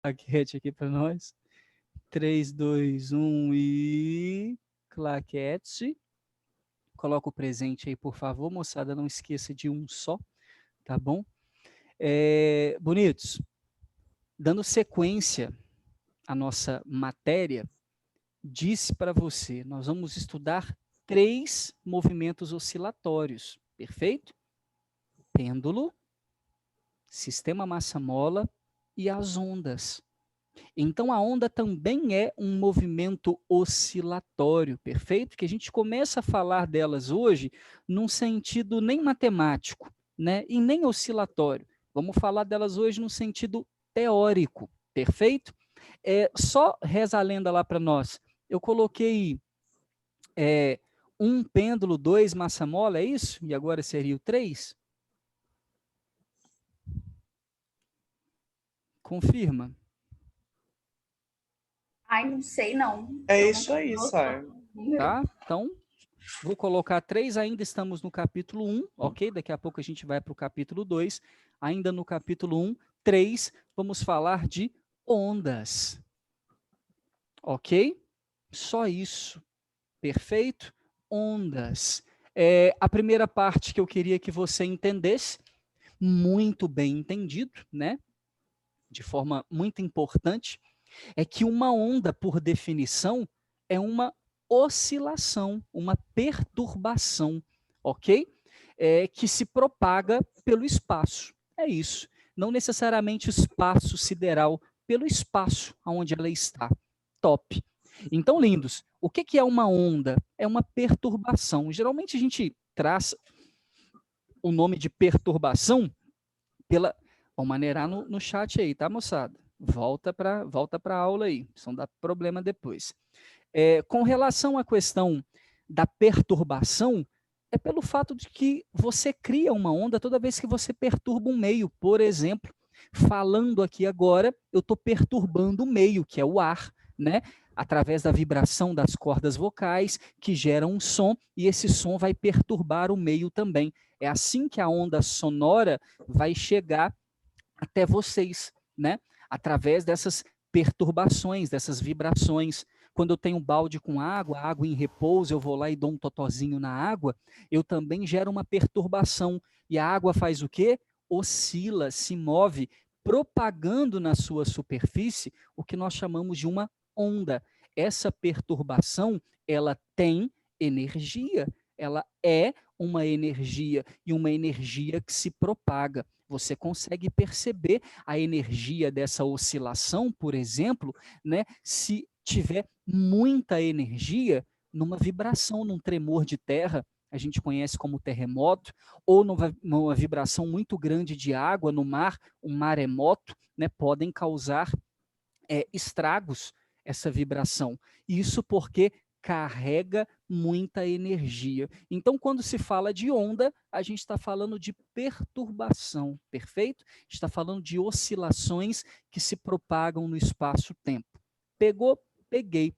claquete aqui para nós. 3, 2, 1 e claquete. Coloca o presente aí, por favor, moçada, não esqueça de um só, tá bom? Bonitos, dando sequência à nossa matéria, disse para você, nós vamos estudar 3 movimentos oscilatórios, perfeito? Pêndulo, sistema massa-mola e as ondas. Então, a onda também é um movimento oscilatório, perfeito? Que a gente começa a falar delas hoje num sentido nem matemático, né? E nem oscilatório. Vamos falar delas hoje no sentido teórico, perfeito? Só reza a lenda lá para nós. Eu coloquei um pêndulo, 2 massa-mola, é isso? E agora seria o 3? Confirma. Ai, não sei não. É Eu não isso aí, tenho noção Sara. do número. Tá? Então, vou colocar 3, ainda estamos no capítulo 1, ok? Daqui a pouco a gente vai para o capítulo 2. Ainda no capítulo 1, 3, vamos falar de ondas. Ok? Só isso. Perfeito? Ondas. A primeira parte que eu queria que você entendesse, muito bem entendido, né? De forma muito importante, é que uma onda, por definição, é uma oscilação, uma perturbação, ok? Que se propaga pelo espaço. É isso. Não necessariamente o espaço sideral, pelo espaço onde ela está. Top. Então, lindos, o que é uma onda? É uma perturbação. Geralmente a gente traz o nome de perturbação pela. Vamos maneirar no chat aí, tá, moçada? Volta para a aula aí, senão dá problema depois. Com relação à questão da perturbação, é pelo fato de que você cria uma onda toda vez que você perturba um meio. Por exemplo, falando aqui agora, eu estou perturbando o meio, que é o ar, né? Através da vibração das cordas vocais, que geram um som, e esse som vai perturbar o meio também. É assim que a onda sonora vai chegar até vocês, né? Através dessas perturbações, dessas vibrações. Quando eu tenho um balde com água, água em repouso, eu vou lá e dou um totozinho na água, eu também gero uma perturbação. E a água faz o quê? Oscila, se move, propagando na sua superfície o que nós chamamos de uma onda. Essa perturbação, ela tem energia, ela é uma energia, e uma energia que se propaga. Você consegue perceber a energia dessa oscilação, por exemplo, né? Se tiver muita energia numa vibração, num tremor de terra, a gente conhece como terremoto, ou numa vibração muito grande de água no mar, um maremoto, né? Podem causar estragos essa vibração. Isso porque carrega muita energia. Então, quando se fala de onda, a gente está falando de perturbação, perfeito? Está falando de oscilações que se propagam no espaço-tempo. Pegou? Peguei.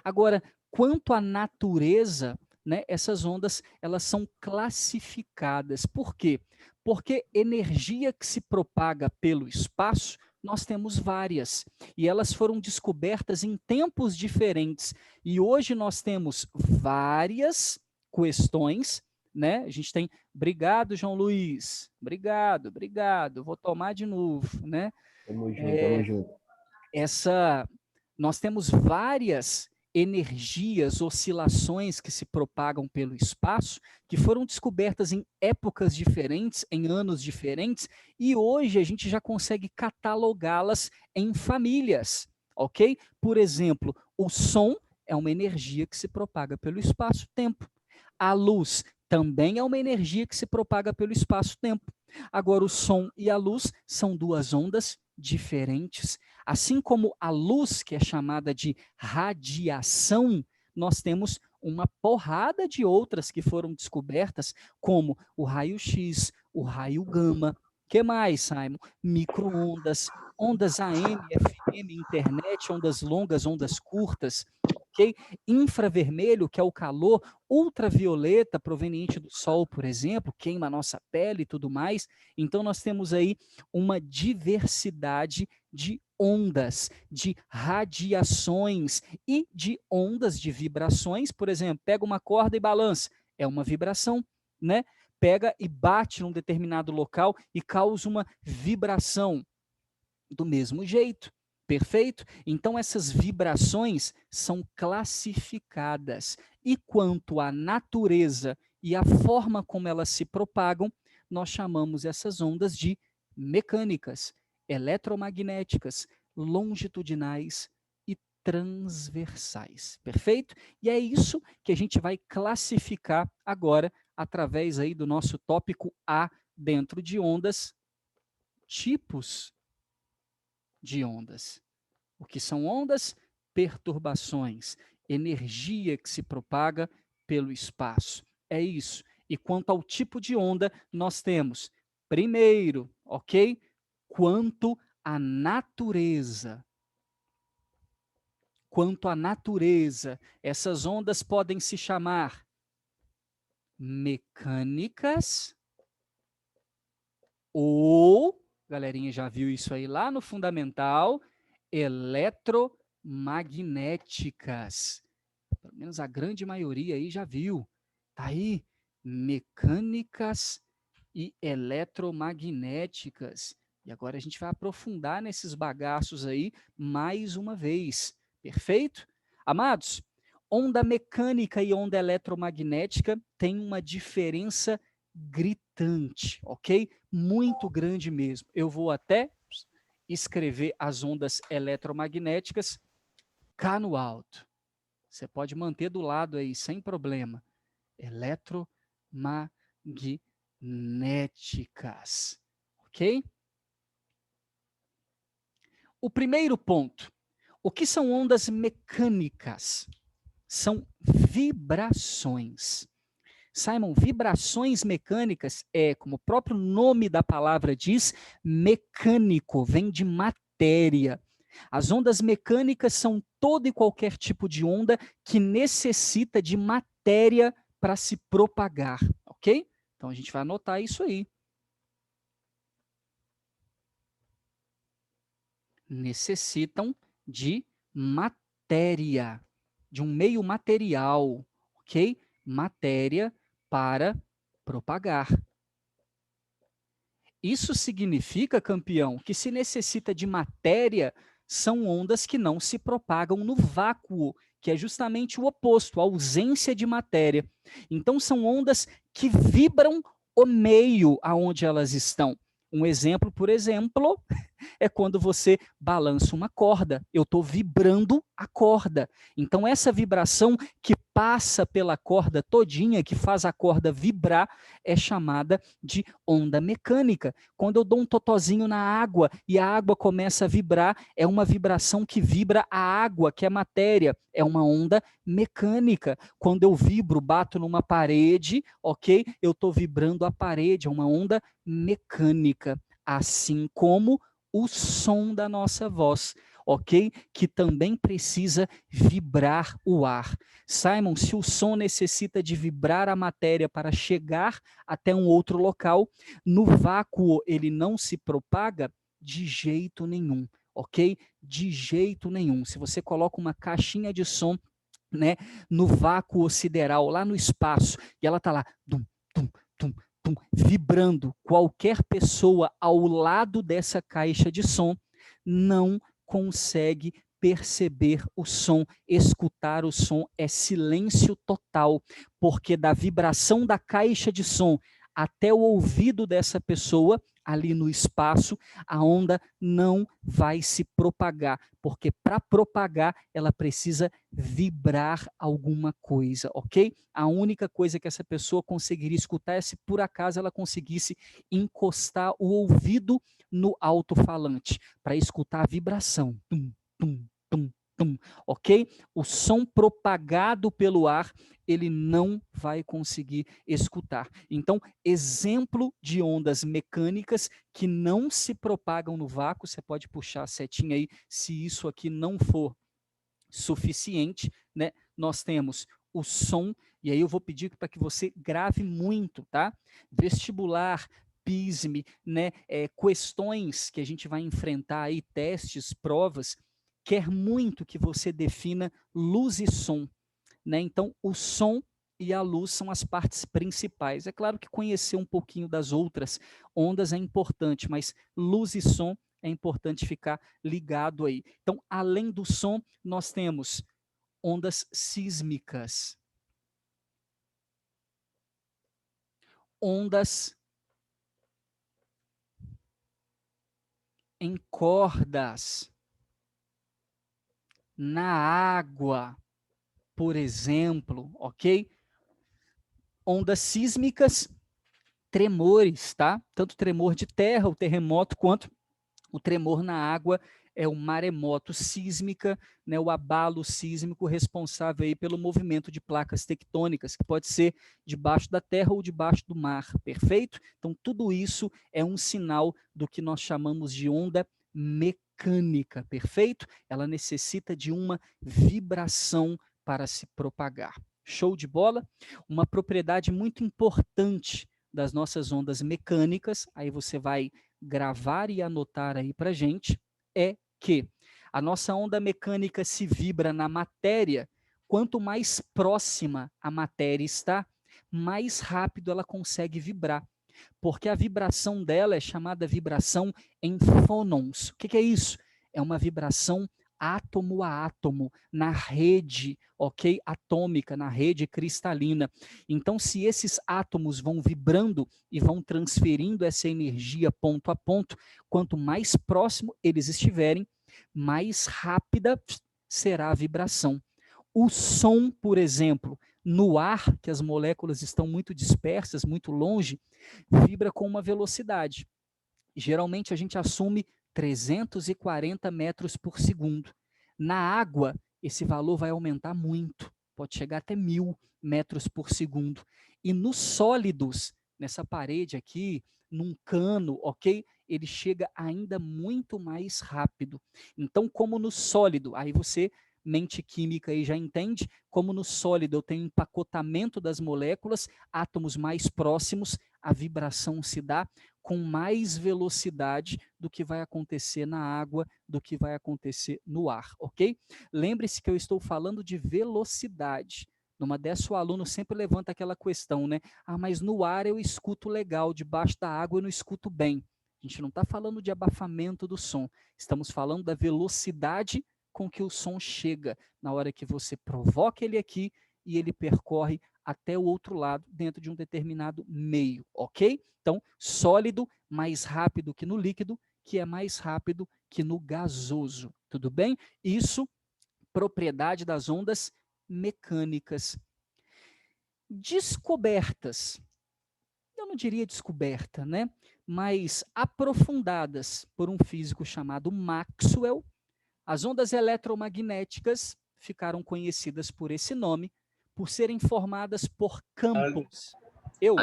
Agora, quanto à natureza, né, essas ondas elas são classificadas. Por quê? Porque energia que se propaga pelo espaço, nós temos várias, e elas foram descobertas em tempos diferentes. E hoje nós temos várias questões, né? A gente tem, obrigado, João Luiz, obrigado, vou tomar de novo, né? Tamo junto, tamo junto. Nós temos várias energias, oscilações que se propagam pelo espaço, que foram descobertas em épocas diferentes, em anos diferentes, e hoje a gente já consegue catalogá-las em famílias, ok? Por exemplo, o som é uma energia que se propaga pelo espaço-tempo. A luz também é uma energia que se propaga pelo espaço-tempo. Agora, o som e a luz são duas ondas diferentes. Assim como a luz, que é chamada de radiação, nós temos uma porrada de outras que foram descobertas, como o raio-x, o raio gama. Que mais, Simon? Micro-ondas, ondas AM, FM, internet, ondas longas, ondas curtas, ok? Infravermelho, que é o calor, ultravioleta, proveniente do sol, por exemplo, queima a nossa pele e tudo mais. Então, nós temos aí uma diversidade de ondas, de radiações e de ondas de vibrações. Por exemplo, pega uma corda e balança, é uma vibração, né? Pega e bate num determinado local e causa uma vibração do mesmo jeito. Perfeito? Então, essas vibrações são classificadas. E quanto à natureza e à forma como elas se propagam, nós chamamos essas ondas de mecânicas, eletromagnéticas, longitudinais e transversais. Perfeito? E é isso que a gente vai classificar agora através aí do nosso tópico A dentro de ondas, tipos de ondas. O que são ondas? Perturbações, energia que se propaga pelo espaço. É isso. E quanto ao tipo de onda, nós temos, primeiro, ok? Quanto à natureza. Quanto à natureza, essas ondas podem se chamar mecânicas ou, galerinha já viu isso aí lá no fundamental, eletromagnéticas. Pelo menos a grande maioria aí já viu. Tá aí, mecânicas e eletromagnéticas. E agora a gente vai aprofundar nesses bagaços aí mais uma vez. Perfeito? Amados, onda mecânica e onda eletromagnética têm uma diferença gritante, ok? Muito grande mesmo. Eu vou até escrever as ondas eletromagnéticas cá no alto. Você pode manter do lado aí, sem problema. Eletromagnéticas. Ok? O primeiro ponto. O que são ondas mecânicas? São vibrações. Simon, vibrações mecânicas é, como o próprio nome da palavra diz, mecânico, vem de matéria. As ondas mecânicas são todo e qualquer tipo de onda que necessita de matéria para se propagar, ok? Então a gente vai anotar isso aí. Necessitam de matéria, de um meio material, ok? Matéria para propagar. Isso significa, campeão, que se necessita de matéria, são ondas que não se propagam no vácuo, que é justamente o oposto, a ausência de matéria. Então, são ondas que vibram o meio aonde elas estão. Um exemplo, por exemplo, é quando você balança uma corda. Eu estou vibrando a corda. Então, essa vibração que passa pela corda todinha, que faz a corda vibrar, é chamada de onda mecânica. Quando eu dou um totozinho na água e a água começa a vibrar, é uma vibração que vibra a água, que é matéria. É uma onda mecânica. Quando eu vibro, bato numa parede, ok? Eu estou vibrando a parede, é uma onda mecânica. Assim como o som da nossa voz, ok? Que também precisa vibrar o ar. Simon, se o som necessita de vibrar a matéria para chegar até um outro local, no vácuo ele não se propaga de jeito nenhum, ok? De jeito nenhum. Se você coloca uma caixinha de som, né, no vácuo sideral, lá no espaço, e ela está lá, dum, dum, dum, vibrando, qualquer pessoa ao lado dessa caixa de som não consegue perceber o som, escutar o som, é silêncio total, porque da vibração da caixa de som até o ouvido dessa pessoa, ali no espaço, a onda não vai se propagar, porque para propagar ela precisa vibrar alguma coisa, ok? A única coisa que essa pessoa conseguiria escutar é se por acaso ela conseguisse encostar o ouvido no alto-falante, para escutar a vibração. Tum, tum, tum, tum, ok? O som propagado pelo ar, ele não vai conseguir escutar. Então, exemplo de ondas mecânicas que não se propagam no vácuo, você pode puxar a setinha aí, se isso aqui não for suficiente, né? Nós temos o som, e aí eu vou pedir para que você grave muito, tá? Vestibular, pisme, né, questões que a gente vai enfrentar aí, testes, provas, quer muito que você defina luz e som, né? Então, o som e a luz são as partes principais. É claro que conhecer um pouquinho das outras ondas é importante, mas luz e som é importante ficar ligado aí. Então, além do som, nós temos ondas sísmicas, ondas em cordas, na água, por exemplo, ok? Ondas sísmicas, tremores, tá? Tanto tremor de terra, o terremoto, quanto o tremor na água é o maremoto sísmica, né, o abalo sísmico responsável aí pelo movimento de placas tectônicas, que pode ser debaixo da terra ou debaixo do mar, perfeito? Então, tudo isso é um sinal do que nós chamamos de onda mecânica, perfeito? Ela necessita de uma vibração para se propagar. Show de bola? Uma propriedade muito importante das nossas ondas mecânicas, aí você vai gravar e anotar aí para gente, é que a nossa onda mecânica se vibra na matéria, quanto mais próxima a matéria está, mais rápido ela consegue vibrar, porque a vibração dela é chamada vibração em fônons. O que é isso? É uma vibração átomo a átomo, na rede, ok? Atômica, na rede cristalina. Então, se esses átomos vão vibrando e vão transferindo essa energia ponto a ponto, quanto mais próximo eles estiverem, mais rápida será a vibração. O som, por exemplo, no ar, que as moléculas estão muito dispersas, muito longe, vibra com uma velocidade. Geralmente a gente assume 340 metros por segundo. Na água, esse valor vai aumentar muito, pode chegar até 1.000 metros por segundo. E nos sólidos, nessa parede aqui, num cano, ok? Ele chega ainda muito mais rápido. Então, como no sólido, aí você, mente química aí já entende, como no sólido eu tenho empacotamento das moléculas, átomos mais próximos, a vibração se dá com mais velocidade do que vai acontecer na água, do que vai acontecer no ar, ok? Lembre-se que eu estou falando de velocidade. Numa dessa, o aluno sempre levanta aquela questão, né? Ah, mas no ar eu escuto legal, debaixo da água eu não escuto bem. A gente não está falando de abafamento do som, estamos falando da velocidade com que o som chega na hora que você provoca ele aqui e ele percorre até o outro lado dentro de um determinado meio, ok? Então, sólido mais rápido que no líquido, que é mais rápido que no gasoso, tudo bem? Isso, propriedade das ondas mecânicas. Descobertas, eu não diria descoberta, né? Mas aprofundadas por um físico chamado Maxwell, as ondas eletromagnéticas ficaram conhecidas por esse nome, por serem formadas por campos. Eu?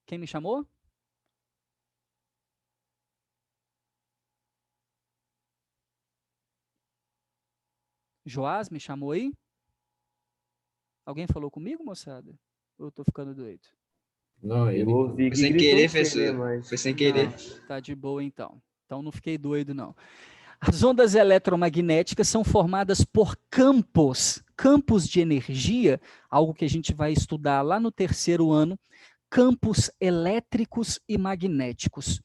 Quem me chamou? Joás me chamou aí? Alguém falou comigo, moçada? Ou eu tô ficando doido? Não, Eu ele. ouvi Foi que sem gritou querer, você, né? professor. Mas Foi sem querer. Não, tá de boa então. Então não fiquei doido, não. As ondas eletromagnéticas são formadas por campos de energia, algo que a gente vai estudar lá no terceiro ano, campos elétricos e magnéticos.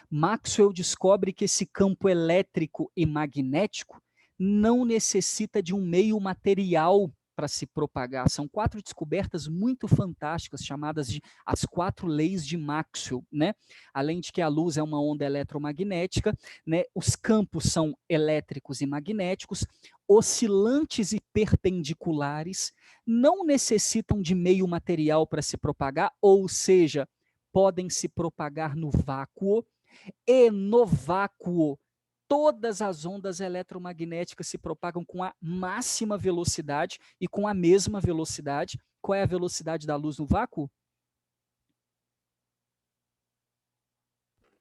Maxwell descobre que esse campo elétrico e magnético não necessita de um meio material para se propagar. São 4 descobertas muito fantásticas, chamadas de as 4 leis de Maxwell, né? Além de que a luz é uma onda eletromagnética, né? Os campos são elétricos e magnéticos, oscilantes e perpendiculares, não necessitam de meio material para se propagar, ou seja, podem se propagar no vácuo, e no vácuo todas as ondas eletromagnéticas se propagam com a máxima velocidade e com a mesma velocidade. Qual é a velocidade da luz no vácuo?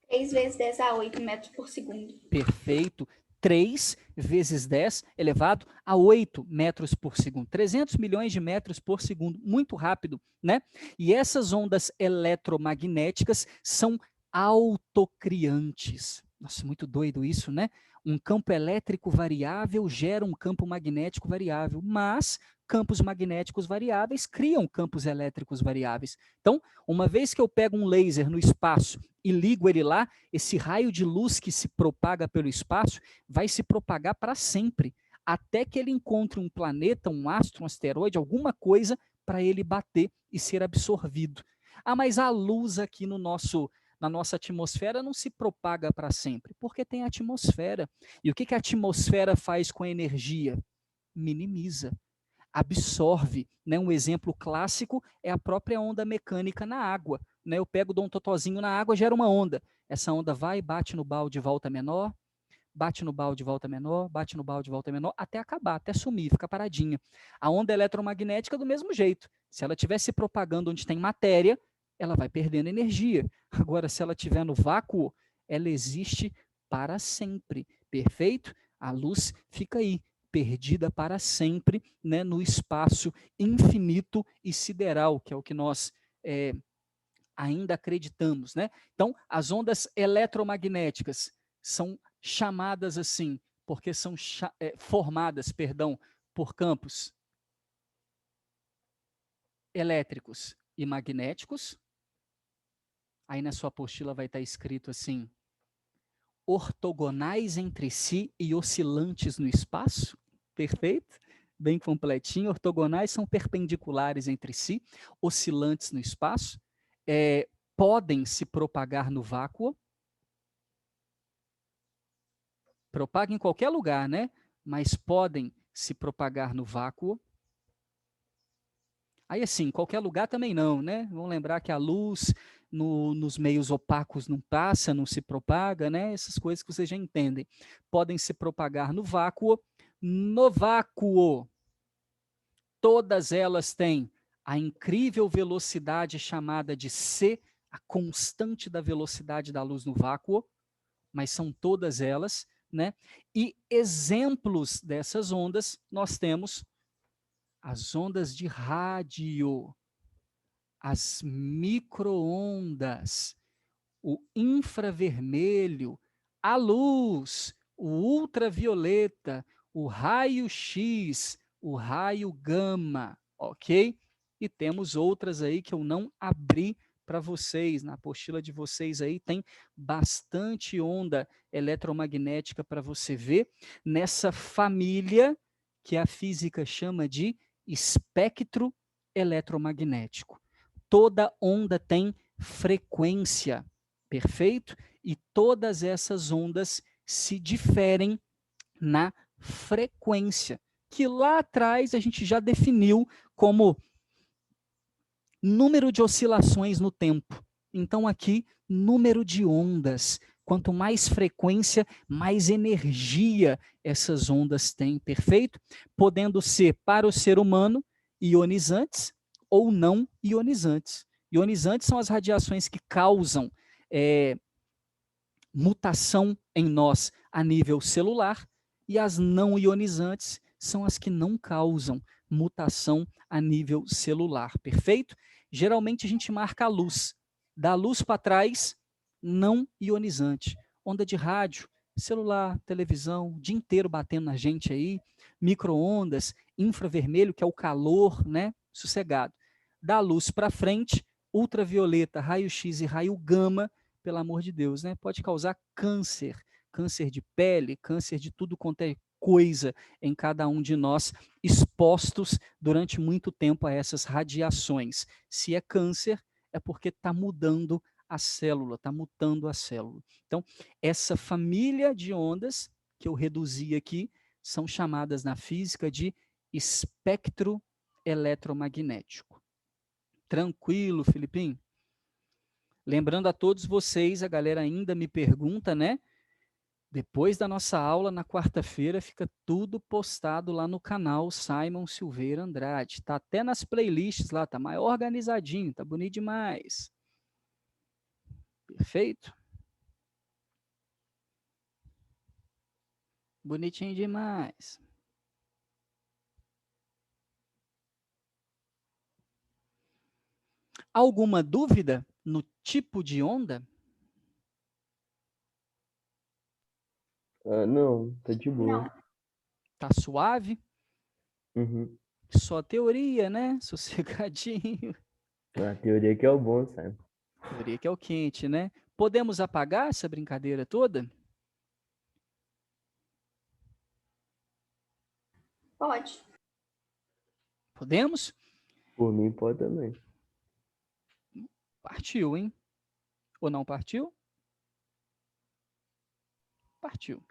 3 vezes 10 a 8 metros por segundo. Perfeito. 3 vezes 10 elevado a 8 metros por segundo. 300 milhões de metros por segundo, muito rápido, né? E essas ondas eletromagnéticas são autocriantes. Nossa, muito doido isso, né? Um campo elétrico variável gera um campo magnético variável, mas campos magnéticos variáveis criam campos elétricos variáveis. Então, uma vez que eu pego um laser no espaço e ligo ele lá, esse raio de luz que se propaga pelo espaço vai se propagar para sempre, até que ele encontre um planeta, um astro, um asteroide, alguma coisa para ele bater e ser absorvido. Ah, mas a luz aqui na nossa atmosfera não se propaga para sempre, porque tem atmosfera. E o que a atmosfera faz com a energia? Minimiza, absorve. Né? Um exemplo clássico é a própria onda mecânica na água. Né? Eu pego, dou um totozinho na água, gera uma onda. Essa onda vai, bate no balde, volta menor, bate no balde, volta menor, bate no balde, volta menor, até acabar, até sumir, fica paradinha. A onda eletromagnética do mesmo jeito. Se ela estiver se propagando onde tem matéria, ela vai perdendo energia. Agora, se ela estiver no vácuo, ela existe para sempre. Perfeito? A luz fica aí, perdida para sempre, né, no espaço infinito e sideral, que é o que nós ainda acreditamos, né? Então, as ondas eletromagnéticas são chamadas assim, porque são formadas, perdão, por campos elétricos e magnéticos. Aí na sua apostila vai estar escrito assim: ortogonais entre si e oscilantes no espaço. Perfeito? Bem completinho. Ortogonais são perpendiculares entre si, oscilantes no espaço. Podem se propagar no vácuo. Propaga em qualquer lugar, né? Mas podem se propagar no vácuo. Aí, assim, qualquer lugar também não, né? Vamos lembrar que a luz nos meios opacos não passa, não se propaga, né? Essas coisas que vocês já entendem. Podem se propagar no vácuo. No vácuo, todas elas têm a incrível velocidade chamada de c, a constante da velocidade da luz no vácuo, mas são todas elas, né? E exemplos dessas ondas, nós temos as ondas de rádio, as microondas, o infravermelho, a luz, o ultravioleta, o raio-x, o raio gama, ok? E temos outras aí que eu não abri para vocês, na apostila de vocês aí tem bastante onda eletromagnética para você ver nessa família que a física chama de espectro eletromagnético. Toda onda tem frequência, perfeito? E todas essas ondas se diferem na frequência, que lá atrás a gente já definiu como número de oscilações no tempo. Então, aqui, número de ondas. Quanto mais frequência, mais energia essas ondas têm, perfeito? Podendo ser, para o ser humano, ionizantes ou não ionizantes. Ionizantes são as radiações que causam mutação em nós a nível celular, e as não ionizantes são as que não causam mutação a nível celular, perfeito? Geralmente a gente marca a luz. Da luz para trás, não ionizante. Onda de rádio, celular, televisão, o dia inteiro batendo na gente aí, micro-ondas, infravermelho, que é o calor, né? Sossegado. Da luz para frente, ultravioleta, raio-x e raio gama, pelo amor de Deus, né? Pode causar câncer, câncer de pele, câncer de tudo quanto é coisa em cada um de nós, expostos durante muito tempo a essas radiações. Se é câncer, é porque está mudando a célula, está mutando a célula. Então, essa família de ondas que eu reduzi aqui são chamadas na física de espectro eletromagnético. Tranquilo, Filipinho? Lembrando a todos vocês, a galera ainda me pergunta, né? Depois da nossa aula, na quarta-feira, fica tudo postado lá no canal Simon Silveira Andrade. Tá até nas playlists lá, tá mais organizadinho, tá bonito demais. Perfeito? Bonitinho demais. Alguma dúvida no tipo de onda? Não, tá de boa. Não. Tá suave? Uhum. Só teoria, né? Sossegadinho. A teoria que é o bom, sabe? Teoria que é o quente, né? Podemos apagar essa brincadeira toda? Pode. Podemos? Por mim pode também. Partiu, hein? Ou não partiu? Partiu.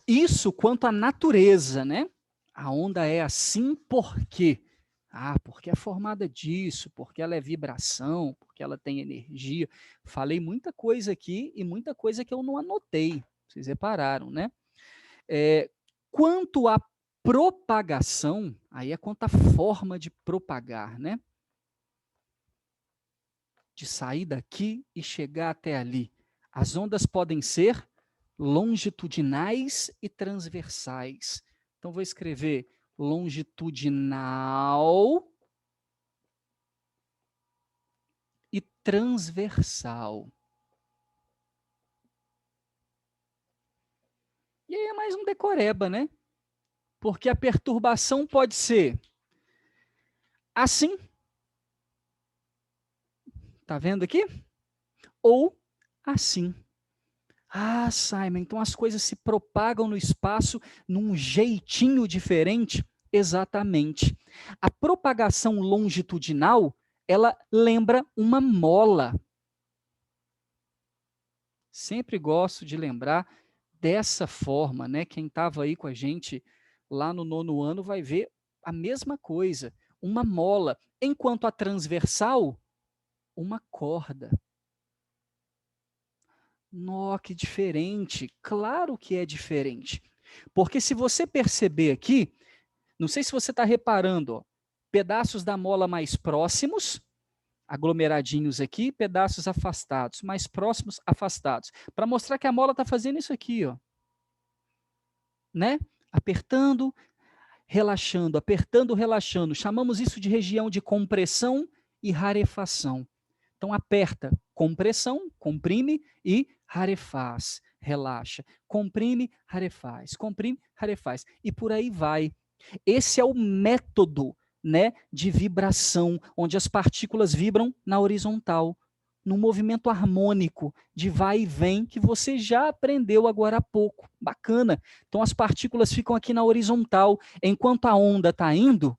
Isso quanto à natureza, né? A onda é assim por quê? Ah, porque é formada disso, porque ela é vibração, porque ela tem energia. Falei muita coisa aqui e muita coisa que eu não anotei. Vocês repararam, né? Quanto à propagação, aí é quanto à forma de propagar, né? De sair daqui e chegar até ali. As ondas podem ser longitudinais e transversais. Então, vou escrever longitudinal e transversal. E aí é mais um decoreba, né? Porque a perturbação pode ser assim, tá vendo aqui? Ou assim. Ah, Simon, então as coisas se propagam no espaço num jeitinho diferente? Exatamente. A propagação longitudinal, ela lembra uma mola. Sempre gosto de lembrar dessa forma, né? Quem estava aí com a gente lá no 9º ano vai ver a mesma coisa, uma mola. Enquanto a transversal, uma corda. Nó, que diferente. Claro que é diferente. Porque se você perceber aqui, não sei se você está reparando, ó, pedaços da mola mais próximos, aglomeradinhos aqui, pedaços afastados, mais próximos, afastados. Para mostrar que a mola está fazendo isso aqui, ó. Né? Apertando, relaxando, apertando, relaxando. Chamamos isso de região de compressão e rarefação. Então, aperta, compressão, comprime e rarefaz, relaxa. Comprime, rarefaz, comprime, rarefaz. E por aí vai. Esse é o método, né, de vibração, onde as partículas vibram na horizontal, num movimento harmônico de vai e vem que você já aprendeu agora há pouco. Bacana. Então as partículas ficam aqui na horizontal, enquanto a onda está indo,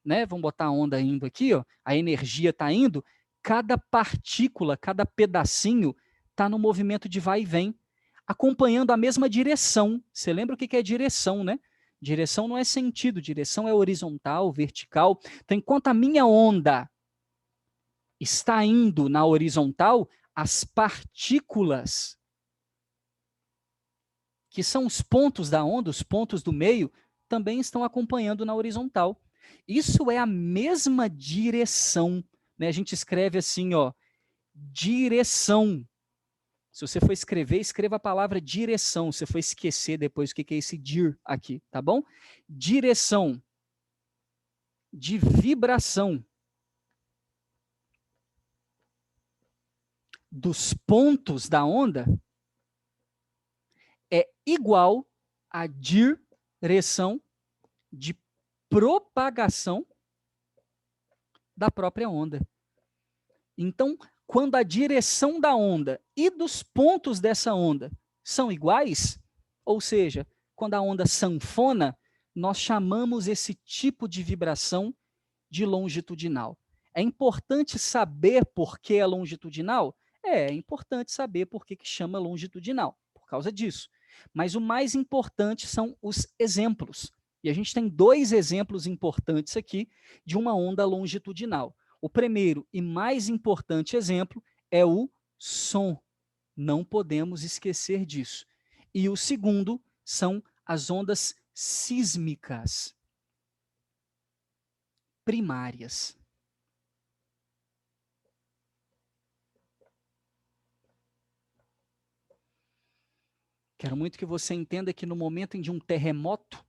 né? Vamos botar a onda indo aqui, ó, a energia está indo, cada partícula, cada pedacinho está no movimento de vai e vem, acompanhando a mesma direção. Você lembra o que é direção, né? Direção não é sentido, direção é horizontal, vertical. Então, enquanto a minha onda está indo na horizontal, as partículas, que são os pontos da onda, os pontos do meio, também estão acompanhando na horizontal. Isso é a mesma direção, né? A gente escreve assim, ó, direção. Se você for escrever, escreva a palavra direção. Se você for esquecer depois o que é esse dir aqui, tá bom? Direção de vibração dos pontos da onda é igual à direção de propagação da própria onda. Então, quando a direção da onda e dos pontos dessa onda são iguais, ou seja, quando a onda sanfona, nós chamamos esse tipo de vibração de longitudinal. É importante saber por que é longitudinal? É importante saber por que chama longitudinal, por causa disso. Mas o mais importante são os exemplos. E a gente tem 2 exemplos importantes aqui de uma onda longitudinal. O primeiro e mais importante exemplo é o som. Não podemos esquecer disso. E o segundo são as ondas sísmicas primárias. Quero muito que você entenda que no momento de um terremoto,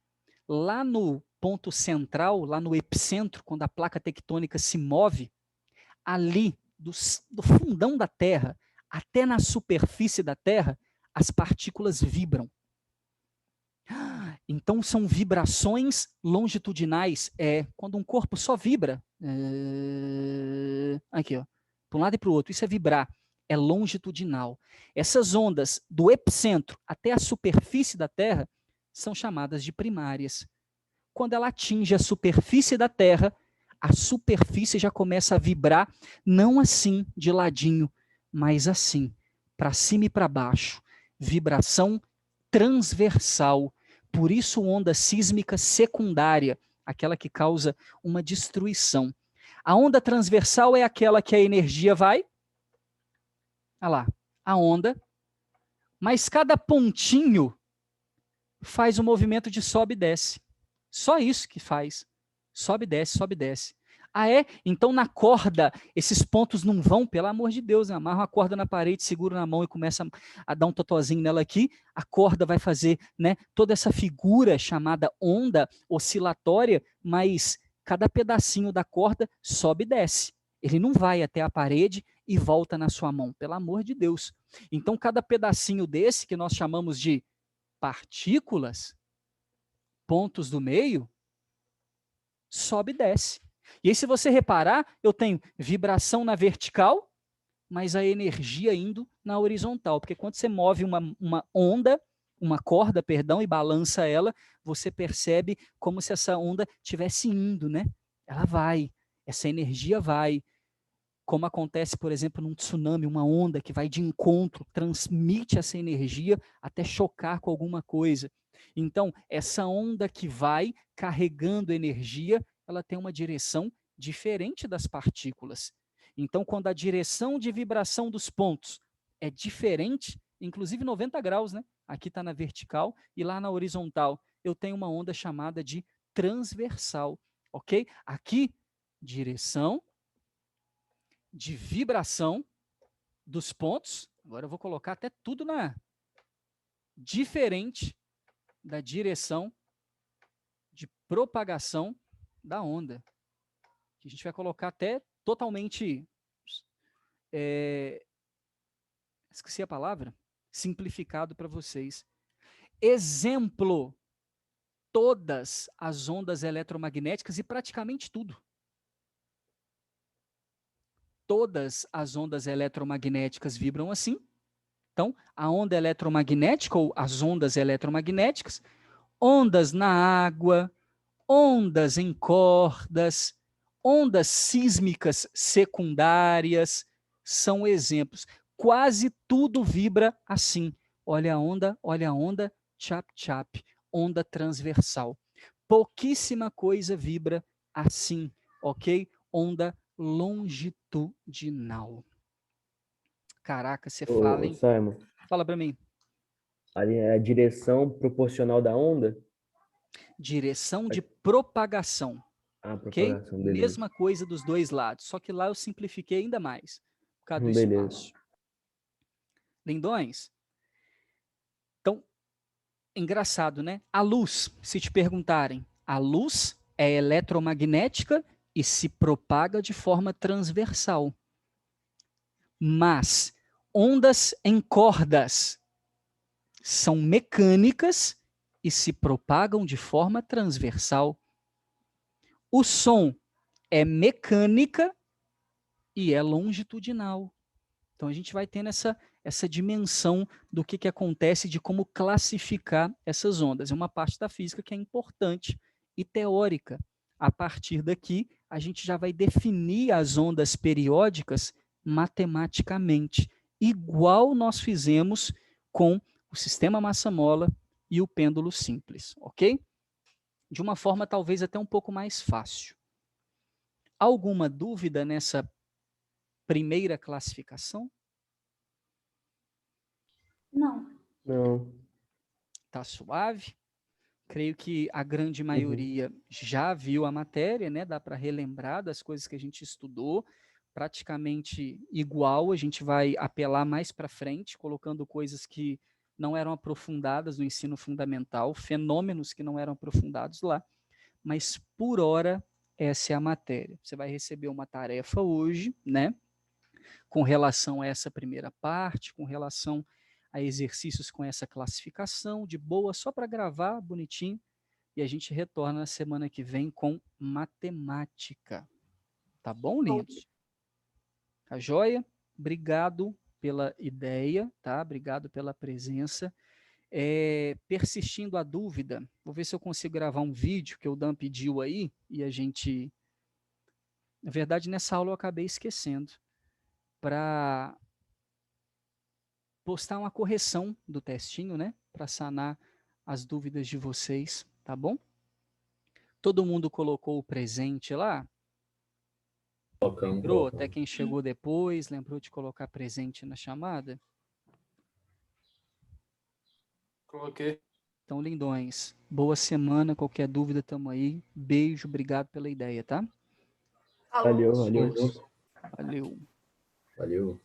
lá no ponto central, lá no epicentro, quando a placa tectônica se move, ali, do fundão da Terra até na superfície da Terra, as partículas vibram. Então, são vibrações longitudinais. Quando um corpo só vibra, aqui, ó, para um lado e para o outro, isso é vibrar, é longitudinal. Essas ondas do epicentro até a superfície da Terra são chamadas de primárias. Quando ela atinge a superfície da Terra, a superfície já começa a vibrar, não assim, de ladinho, mas assim, para cima e para baixo. Vibração transversal. Por isso, onda sísmica secundária, aquela que causa uma destruição. A onda transversal é aquela que a energia vai, olha lá, a onda, mas cada pontinho faz um movimento de sobe e desce. Só isso que faz. Sobe e desce, sobe e desce. Ah, é? Então na corda, esses pontos não vão, pelo amor de Deus, né? Amarra uma corda na parede, segura na mão e começa a dar um totozinho nela aqui, a corda vai fazer, né, toda essa figura chamada onda oscilatória, mas cada pedacinho da corda sobe e desce. Ele não vai até a parede e volta na sua mão, pelo amor de Deus. Então cada pedacinho desse, que nós chamamos de partículas, pontos do meio, sobe e desce. E aí, se você reparar, eu tenho vibração na vertical, mas a energia indo na horizontal. Porque quando você move uma onda, uma corda, perdão, e balança ela, você percebe como se essa onda estivesse indo, né? Ela vai, essa energia vai. Como acontece, por exemplo, num tsunami, uma onda que vai de encontro, transmite essa energia até chocar com alguma coisa. Então, essa onda que vai carregando energia, ela tem uma direção diferente das partículas. Então, quando a direção de vibração dos pontos é diferente, inclusive 90 graus, né? Aqui está na vertical e lá na horizontal, eu tenho uma onda chamada de transversal, ok? Aqui, direção de vibração dos pontos. Agora eu vou colocar até tudo na diferente da direção de propagação da onda. Que a gente vai colocar até totalmente, esqueci a palavra, simplificado para vocês. Exemplo, todas as ondas eletromagnéticas e praticamente tudo. Todas as ondas eletromagnéticas vibram assim. Então, a onda eletromagnética ou as ondas eletromagnéticas, ondas na água, ondas em cordas, ondas sísmicas secundárias, são exemplos. Quase tudo vibra assim. Olha a onda, chap chap, onda transversal. Pouquíssima coisa vibra assim, ok? Onda longitudinal. Caraca, você fala, Ô, hein? Simon, Fala para mim. a direção proporcional da onda? Direção de propagação, A ok? propagação, beleza. Mesma coisa dos dois lados, só que lá eu simplifiquei ainda mais, por causa do Beleza. espaço. Lindões? Então, engraçado, né? A luz, se te perguntarem, a luz é eletromagnética e se propaga de forma transversal. Mas ondas em cordas são mecânicas e se propagam de forma transversal. O som é mecânica e é longitudinal. Então a gente vai tendo essa dimensão do que acontece, de como classificar essas ondas. É uma parte da física que é importante e teórica. A partir daqui, a gente já vai definir as ondas periódicas matematicamente, igual nós fizemos com o sistema massa-mola e o pêndulo simples, ok? De uma forma talvez até um pouco mais fácil. Alguma dúvida nessa primeira classificação? Não. Não. Tá suave? Creio que a grande Uhum. maioria já viu a matéria, né? Dá para relembrar das coisas que a gente estudou, praticamente igual. A gente vai apelar mais para frente, colocando coisas que não eram aprofundadas no ensino fundamental, fenômenos que não eram aprofundados lá, mas por hora essa é a matéria. Você vai receber uma tarefa hoje, né? Com relação a essa primeira parte, com relação a exercícios com essa classificação, de boa, só para gravar bonitinho, e a gente retorna na semana que vem com matemática. Tá bom, lindos? Tá joia? Obrigado pela ideia, tá? Obrigado pela presença. Persistindo a dúvida, vou ver se eu consigo gravar um vídeo que o Dan pediu aí, e a gente... Na verdade, nessa aula eu acabei esquecendo, para postar uma correção do textinho, né? Para sanar as dúvidas de vocês, tá bom? Todo mundo colocou o presente lá? Lembrou? Até quem chegou depois, lembrou de colocar presente na chamada? Coloquei. Então, lindões, boa semana, qualquer dúvida, tamo aí. Beijo, obrigado pela ideia, tá? Valeu, valeu. Juntos. Valeu. Valeu.